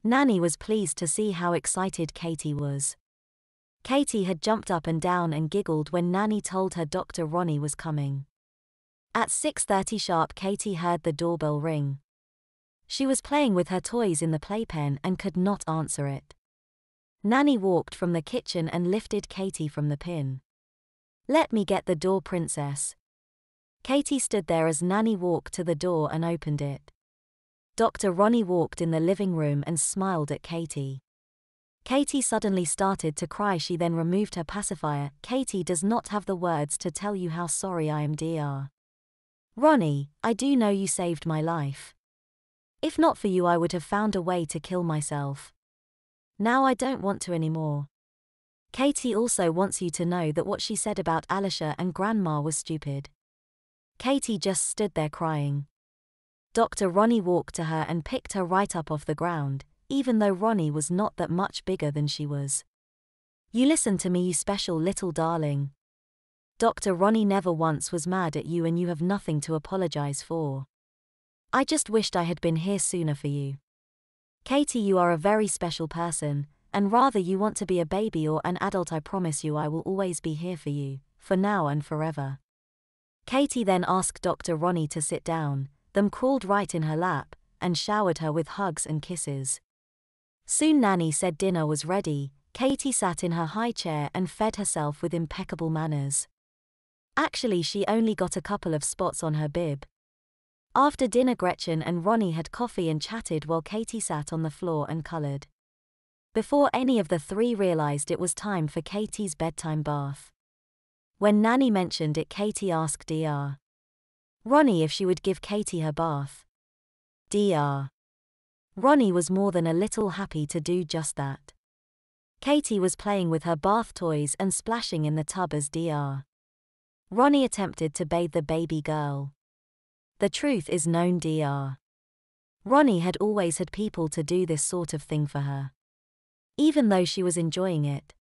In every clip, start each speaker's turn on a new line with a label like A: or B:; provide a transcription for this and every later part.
A: Nanny was pleased to see how excited Katy was. Katy had jumped up and down and giggled when Nanny told her Dr. Ronnie was coming. At 6:30 sharp, Katy heard the doorbell ring. She was playing with her toys in the playpen and could not answer it. Nanny walked from the kitchen and lifted Katy from the pin. "Let me get the door, princess." Katy stood there as Nanny walked to the door and opened it. Dr. Ronnie walked in the living room and smiled at Katy. Katy suddenly started to cry. She then removed her pacifier. "Katy does not have the words to tell you how sorry I am, Dr. Ronnie. I do know you saved my life. If not for you, I would have found a way to kill myself. Now I don't want to anymore. Katy also wants you to know that what she said about Alicia and Grandma was stupid." Katy just stood there crying. Dr. Ronnie walked to her and picked her right up off the ground, even though Ronnie was not that much bigger than she was. "You listen to me, you special little darling. Dr. Ronnie never once was mad at you and you have nothing to apologize for. I just wished I had been here sooner for you. Katy, you are a very special person, and rather you want to be a baby or an adult, I promise you I will always be here for you, for now and forever." Katy then asked Dr. Ronnie to sit down, then crawled right in her lap, and showered her with hugs and kisses. Soon Nanny said dinner was ready. Katy sat in her high chair and fed herself with impeccable manners. Actually, she only got a couple of spots on her bib. After dinner, Gretchen and Ronnie had coffee and chatted while Katy sat on the floor and colored. Before any of the three realized it was time for Katy's bedtime bath. When Nanny mentioned it, Katy asked Dr. Ronnie if she would give Katy her bath. Dr. Ronnie was more than a little happy to do just that. Katy was playing with her bath toys and splashing in the tub as Dr. Ronnie attempted to bathe the baby girl. The truth is known, Dr. Ronnie had always had people to do this sort of thing for her, even though she was enjoying it.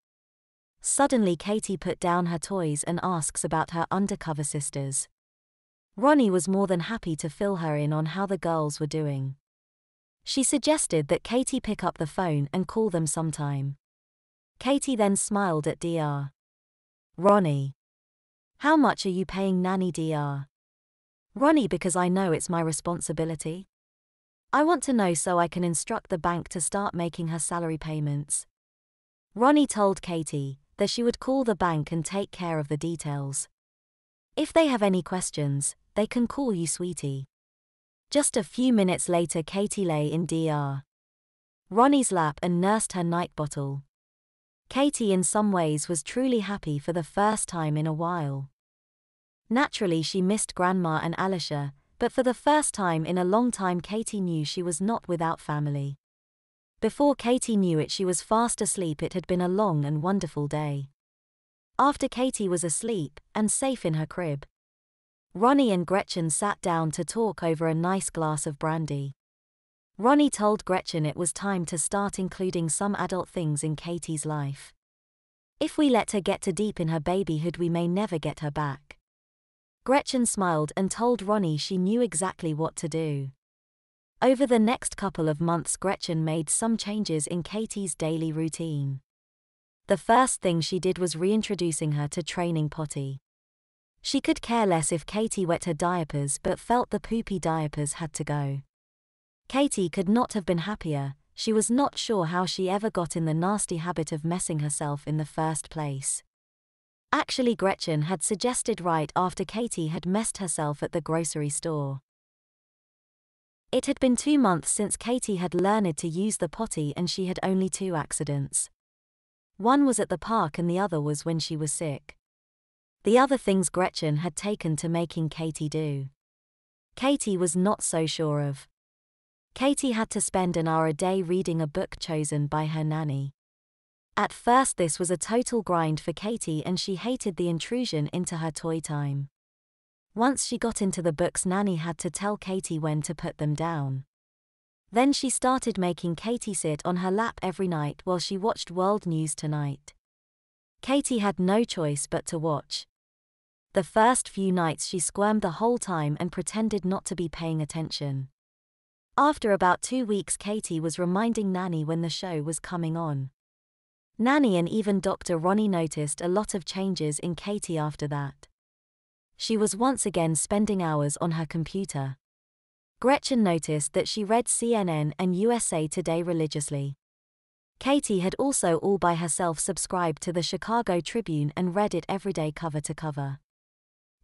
A: Suddenly Katy put down her toys and asks about her undercover sisters. Ronnie was more than happy to fill her in on how the girls were doing. She suggested that Katy pick up the phone and call them sometime. Katy then smiled at Dr. Ronnie. "How much are you paying Nanny, Dr. Ronnie? Because I know it's my responsibility. I want to know so I can instruct the bank to start making her salary payments." Ronnie told Katy that she would call the bank and take care of the details. "If they have any questions, they can call you, sweetie." Just a few minutes later, Katy lay in Dr. Ronnie's lap and nursed her night bottle. Katy in some ways was truly happy for the first time in a while. Naturally, she missed Grandma and Alicia, but for the first time in a long time Katy knew she was not without family. Before Katy knew it, she was fast asleep. It had been a long and wonderful day. After Katy was asleep and safe in her crib, Ronnie and Gretchen sat down to talk over a nice glass of brandy. Ronnie told Gretchen it was time to start including some adult things in Katy's life. If we let her get too deep in her babyhood, we may never get her back. Gretchen smiled and told Ronnie she knew exactly what to do. Over the next couple of months, Gretchen made some changes in Katy's daily routine. The first thing she did was reintroducing her to training potty. She could care less if Katy wet her diapers but felt the poopy diapers had to go. Katy could not have been happier. She was not sure how she ever got in the nasty habit of messing herself in the first place. Actually, Gretchen had suggested right after Katy had messed herself at the grocery store. It had been 2 months since Katy had learned to use the potty and she had only 2 accidents. One was at the park and the other was when she was sick. The other things Gretchen had taken to making Katy do, Katy was not so sure of. Katy had to spend an hour a day reading a book chosen by her nanny. At first this was a total grind for Katy and she hated the intrusion into her toy time. Once she got into the books, Nanny had to tell Katy when to put them down. Then she started making Katy sit on her lap every night while she watched World News Tonight. Katy had no choice but to watch. The first few nights she squirmed the whole time and pretended not to be paying attention. After about 2 weeks, Katie was reminding Nanny when the show was coming on. Nanny and even Dr. Ronnie noticed a lot of changes in Katie after that. She was once again spending hours on her computer. Gretchen noticed that she read CNN and USA Today religiously. Katie had also all by herself subscribed to the Chicago Tribune and read it every day cover to cover.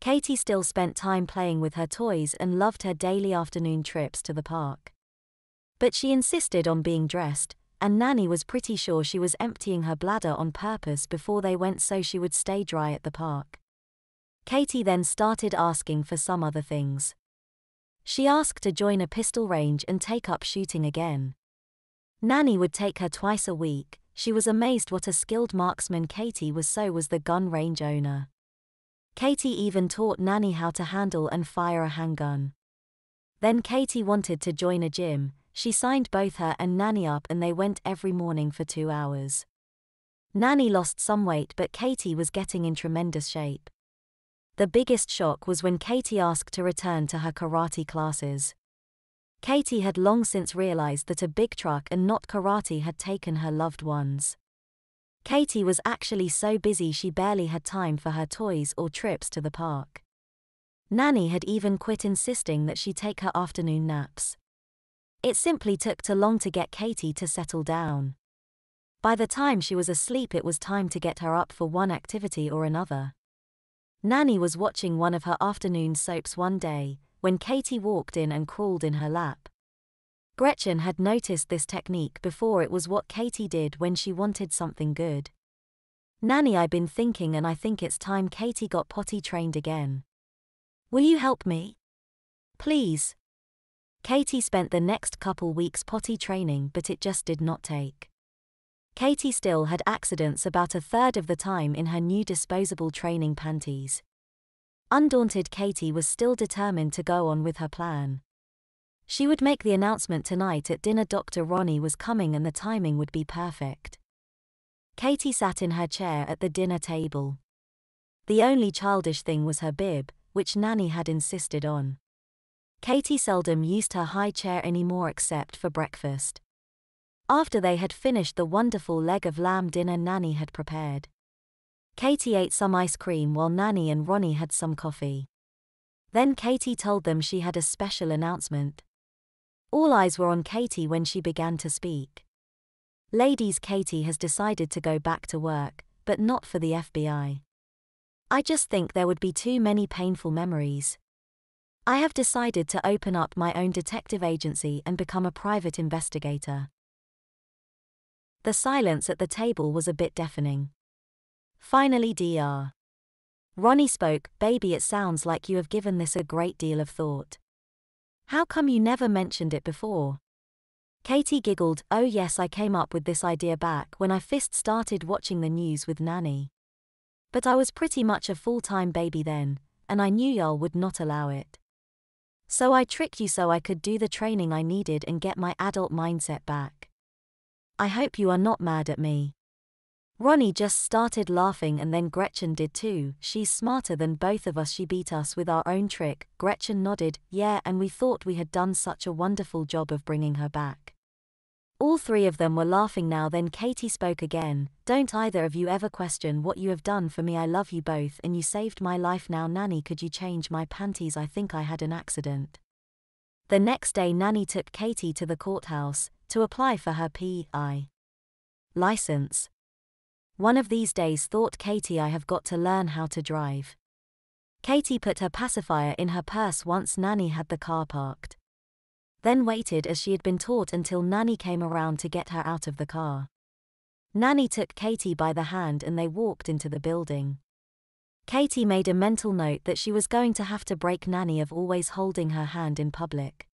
A: Katie still spent time playing with her toys and loved her daily afternoon trips to the park. But she insisted on being dressed, and Nanny was pretty sure she was emptying her bladder on purpose before they went so she would stay dry at the park. Katie then started asking for some other things. She asked to join a pistol range and take up shooting again. Nanny would take her twice a week. She was amazed what a skilled marksman Katie was, so was the gun range owner. Katie even taught Nanny how to handle and fire a handgun. Then Katie wanted to join a gym. She signed both her and Nanny up and they went every morning for 2 hours. Nanny lost some weight, but Katie was getting in tremendous shape. The biggest shock was when Katie asked to return to her karate classes. Katie had long since realized that a big truck and not karate had taken her loved ones. Katie was actually so busy she barely had time for her toys or trips to the park. Nanny had even quit insisting that she take her afternoon naps. It simply took too long to get Katie to settle down. By the time she was asleep, it was time to get her up for one activity or another. Nanny was watching one of her afternoon soaps one day, when Katie walked in and crawled in her lap. Gretchen had noticed this technique before. It was what Katie did when she wanted something good. Nanny, I've been thinking and I think it's time Katie got potty trained again. Will you help me? Please. Katie spent the next couple weeks potty training, but it just did not take. Katie still had accidents about a third of the time in her new disposable training panties. Undaunted, Katie was still determined to go on with her plan. She would make the announcement tonight at dinner. Dr. Ronnie was coming and the timing would be perfect. Katie sat in her chair at the dinner table. The only childish thing was her bib, which Nanny had insisted on. Katie seldom used her high chair anymore except for breakfast. After they had finished the wonderful leg of lamb dinner Nanny had prepared, Katie ate some ice cream while Nanny and Ronnie had some coffee. Then Katie told them she had a special announcement. All eyes were on Katie when she began to speak. Ladies, Katie has decided to go back to work, but not for the FBI. I just think there would be too many painful memories. I have decided to open up my own detective agency and become a private investigator. The silence at the table was a bit deafening. Finally, Dr. Ronnie spoke. Baby, it sounds like you have given this a great deal of thought. How come you never mentioned it before? Katie giggled. Oh yes, I came up with this idea back when I first started watching the news with Nanny. But I was pretty much a full-time baby then, and I knew y'all would not allow it. So I tricked you so I could do the training I needed and get my adult mindset back. I hope you are not mad at me. Ronnie just started laughing and then Gretchen did too. She's smarter than both of us. She beat us with our own trick. Gretchen nodded. Yeah, and we thought we had done such a wonderful job of bringing her back. All three of them were laughing now. Then Katie spoke again. Don't either of you ever question what you have done for me. I love you both and you saved my life. Now Nanny, could you change my panties? I think I had an accident. The next day Nanny took Katie to the courthouse to apply for her PI license. One of these days, thought Katie, I have got to learn how to drive. Katie put her pacifier in her purse once Nanny had the car parked. Then waited as she had been taught until Nanny came around to get her out of the car. Nanny took Katie by the hand and they walked into the building. Katie made a mental note that she was going to have to break Nanny of always holding her hand in public.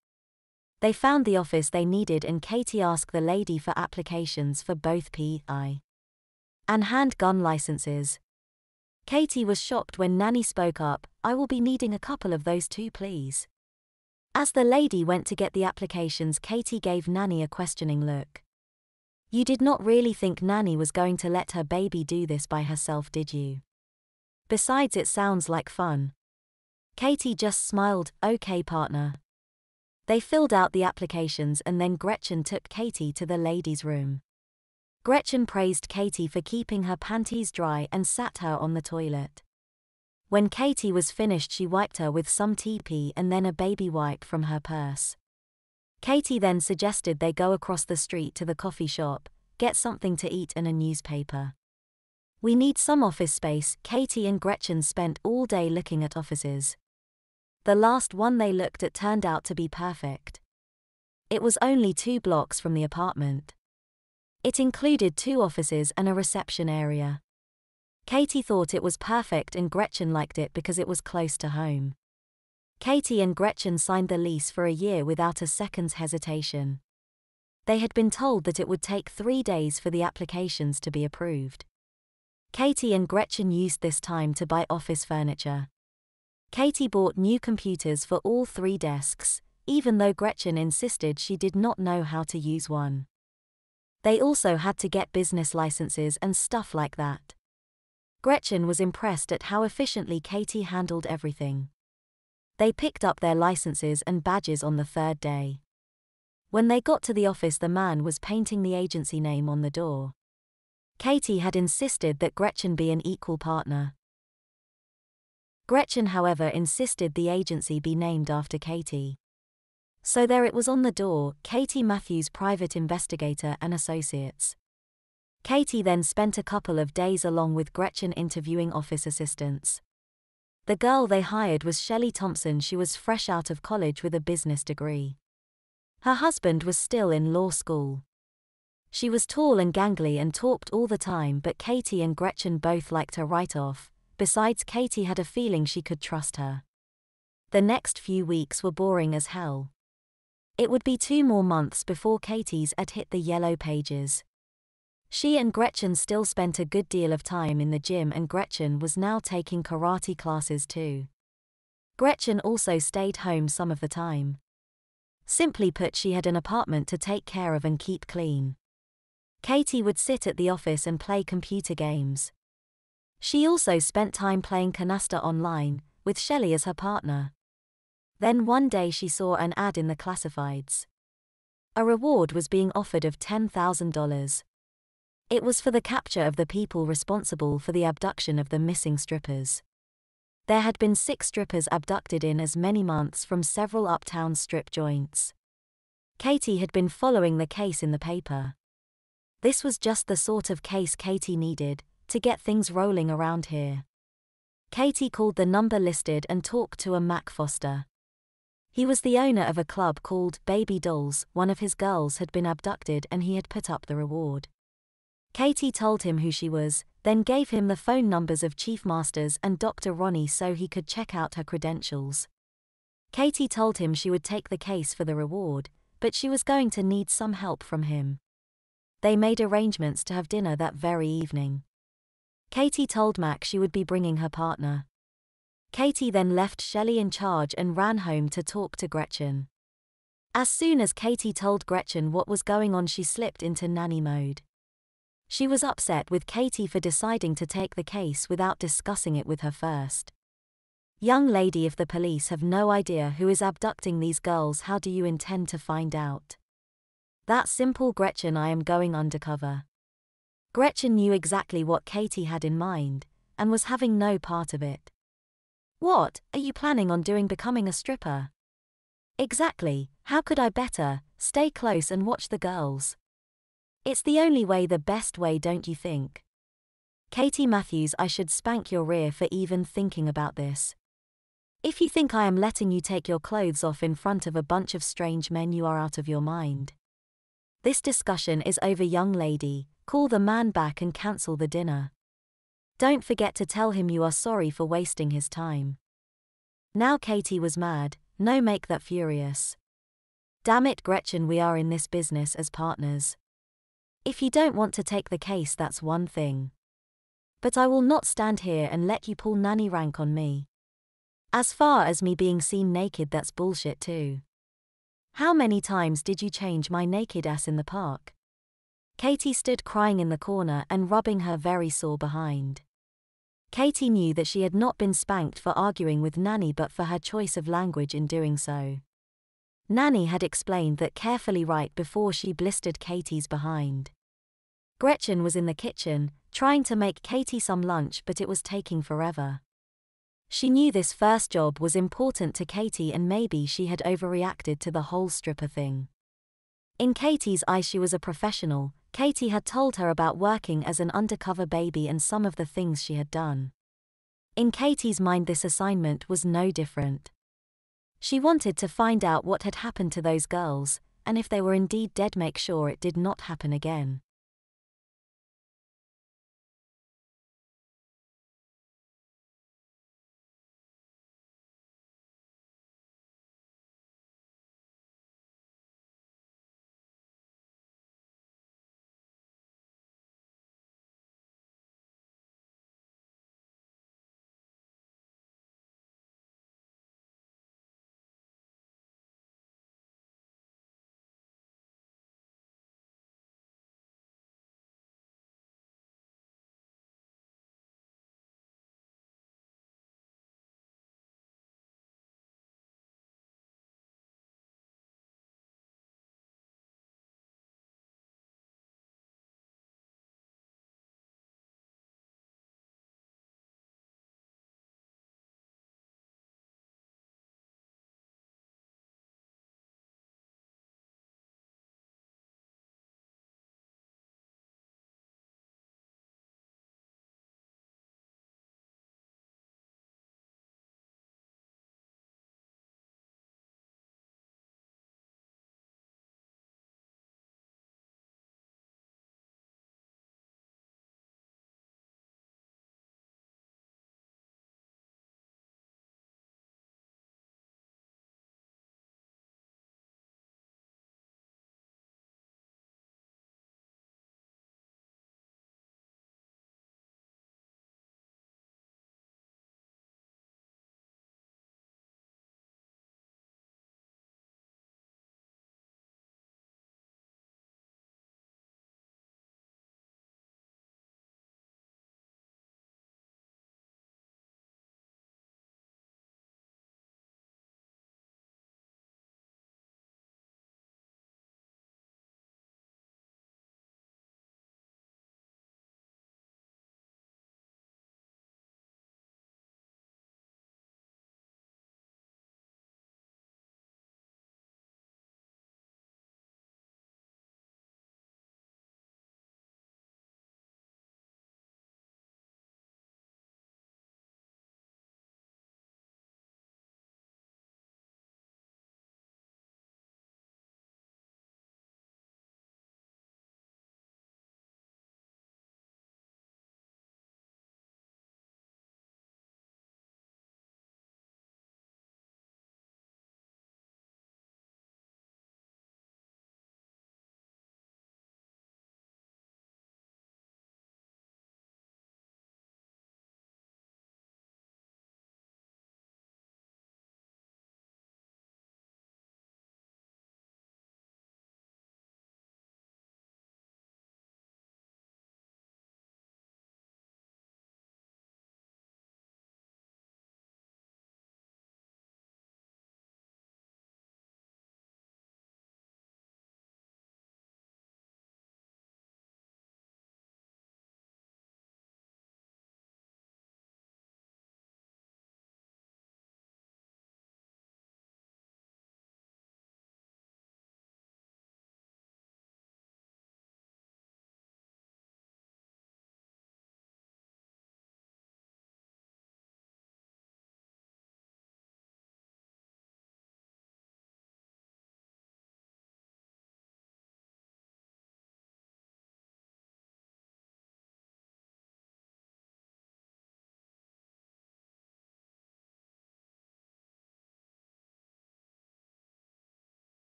A: They found the office they needed and Katie asked the lady for applications for both PI and handgun licenses. Katie was shocked when Nanny spoke up. I will be needing a couple of those too, please. As the lady went to get the applications, Katie gave Nanny a questioning look. You did not really think Nanny was going to let her baby do this by herself, did you? Besides, it sounds like fun. Katie just smiled. Okay, partner. They filled out the applications and then Gretchen took Katie to the ladies' room. Gretchen praised Katie for keeping her panties dry and sat her on the toilet. When Katie was finished, she wiped her with some TP and then a baby wipe from her purse. Katie then suggested they go across the street to the coffee shop, get something to eat and a newspaper. We need some office space. Katie and Gretchen spent all day looking at offices. The last one they looked at turned out to be perfect. It was only 2 blocks from the apartment. It included 2 offices and a reception area. Katie thought it was perfect and Gretchen liked it because it was close to home. Katie and Gretchen signed the lease for a year without a second's hesitation. They had been told that it would take 3 days for the applications to be approved. Katie and Gretchen used this time to buy office furniture. Katie bought new computers for all 3 desks, even though Gretchen insisted she did not know how to use one. They also had to get business licenses and stuff like that. Gretchen was impressed at how efficiently Katie handled everything. They picked up their licenses and badges on the 3rd day. When they got to the office, the man was painting the agency name on the door. Katie had insisted that Gretchen be an equal partner. Gretchen, however, insisted the agency be named after Katie. So there it was on the door, Katie Matthews, Private Investigator and Associates. Katie then spent a couple of days along with Gretchen interviewing office assistants. The girl they hired was Shelley Thompson. She was fresh out of college with a business degree. Her husband was still in law school. She was tall and gangly and talked all the time, but Katie and Gretchen both liked her right off. Besides, Katie had a feeling she could trust her. The next few weeks were boring as hell. It would be 2 more months before Katie's ad hit the yellow pages. She and Gretchen still spent a good deal of time in the gym, and Gretchen was now taking karate classes too. Gretchen also stayed home some of the time. Simply put, she had an apartment to take care of and keep clean. Katie would sit at the office and play computer games. She also spent time playing canasta online, with Shelley as her partner. Then one day she saw an ad in the classifieds. A reward was being offered of $10,000. It was for the capture of the people responsible for the abduction of the missing strippers. There had been 6 strippers abducted in as many months from several uptown strip joints. Katie had been following the case in the paper. This was just the sort of case Katie needed to get things rolling around here. Katie called the number listed and talked to a Mac Foster. He was the owner of a club called Baby Dolls. One of his girls had been abducted and he had put up the reward. Katie told him who she was, then gave him the phone numbers of Chief Masters and Dr. Ronnie so he could check out her credentials. Katie told him she would take the case for the reward, but she was going to need some help from him. They made arrangements to have dinner that very evening. Katie told Mac she would be bringing her partner. Katie then left Shelley in charge and ran home to talk to Gretchen. As soon as Katie told Gretchen what was going on, she slipped into nanny mode. She was upset with Katie for deciding to take the case without discussing it with her first. Young lady, if the police have no idea who is abducting these girls, how do you intend to find out? That's simple, Gretchen. I am going undercover. Gretchen knew exactly what Katie had in mind, and was having no part of it. What are you planning on doing, becoming a stripper? Exactly, how could I better? Stay close and watch the girls. It's the only way, the best way, don't you think? Katie Matthews, I should spank your rear for even thinking about this. If you think I am letting you take your clothes off in front of a bunch of strange men, you are out of your mind. This discussion is over, young lady. Call the man back and cancel the dinner. Don't forget to tell him you are sorry for wasting his time. Now Katie was mad, no, make that furious. Damn it, Gretchen, we are in this business as partners. If you don't want to take the case, that's one thing. But I will not stand here and let you pull nanny rank on me. As far as me being seen naked, that's bullshit too. How many times did you change my naked ass in the park? Katie stood crying in the corner and rubbing her very sore behind. Katie knew that she had not been spanked for arguing with Nanny, but for her choice of language in doing so. Nanny had explained that carefully right before she blistered Katie's behind. Gretchen was in the kitchen, trying to make Katie some lunch, but it was taking forever. She knew this first job was important to Katie and maybe she had overreacted to the whole stripper thing. In Katie's eyes she was a professional. Katie had told her about working as an undercover baby and some of the things she had done. In Katie's mind this assignment was no different. She wanted to find out what had happened to those girls, and if they were indeed dead make sure it did not happen again.